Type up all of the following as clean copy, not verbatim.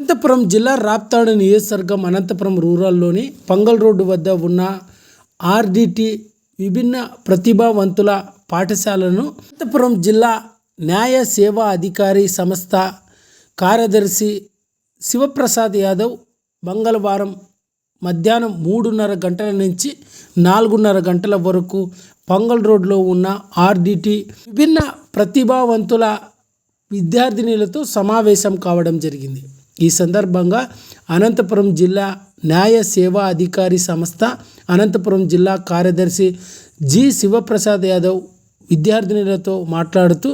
అనంతపురం జిల్లా రాప్తాడు నియోజకవర్గం Anantapuram రూరల్లోని fungal road వద్ద ఉన్న ఆర్డిటి విభిన్న ప్రతిభావంతుల పాఠశాలను అనంతపురం జిల్లా న్యాయ సేవా అధికారి సంస్థ కార్యదర్శి శివప్రసాద్ యాదవ్ మంగళవారం మధ్యాహ్నం 3:30 గంటల నుంచి 4:30 గంటల వరకు పంగల్ రోడ్లో ఉన్న ఆర్డిటి విభిన్న ప్రతిభావంతుల విద్యార్థినులతో సమావేశం కావడం జరిగింది. ఈ సందర్భంగా అనంతపురం జిల్లా న్యాయ సేవా అధికారి సంస్థ అనంతపురం జిల్లా కార్యదర్శి జి శివప్రసాద్ యాదవ్ విద్యార్థినులతో మాట్లాడుతూ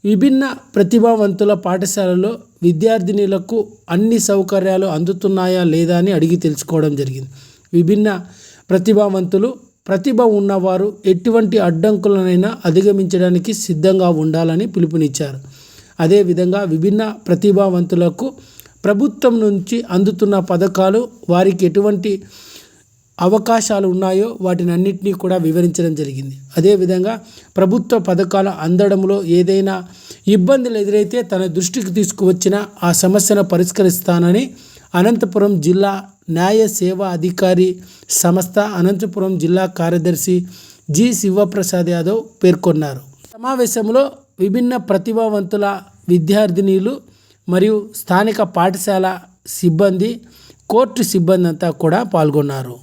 విభిన్న ప్రతిభావంతుల పాఠశాలలో విద్యార్థినులకు అన్ని సౌకర్యాలు అందుతున్నాయా లేదా అని అడిగి తెలుసుకోవడం జరిగింది. విభిన్న ప్రతిభావంతులు ప్రతిభ ఉన్నవారు ఎటువంటి అడ్డంకులనైనా అధిగమించడానికి సిద్ధంగా ఉండాలని పిలుపునిచ్చారు. అదేవిధంగా విభిన్న ప్రతిభావంతులకు ప్రభుత్వం నుంచి అందుతున్న పథకాలు, వారికి ఎటువంటి అవకాశాలు ఉన్నాయో వాటిని అన్నింటినీ కూడా వివరించడం జరిగింది. అదేవిధంగా ప్రభుత్వ పథకాలు అందడంలో ఏదైనా ఇబ్బందులు ఎదురైతే తన దృష్టికి తీసుకువచ్చిన ఆ సమస్యను పరిష్కరిస్తానని అనంతపురం జిల్లా న్యాయ సేవా అధికారి సంస్థ అనంతపురం జిల్లా కార్యదర్శి జి శివప్రసాద్ యాదవ్ పేర్కొన్నారు. సమావేశంలో విభిన్న ప్రతిభావంతుల విద్యార్థినీలు మరియు స్థానిక పాఠశాల సిబ్బంది, కోర్టు సిబ్బంది అంతా కూడా పాల్గొన్నారు.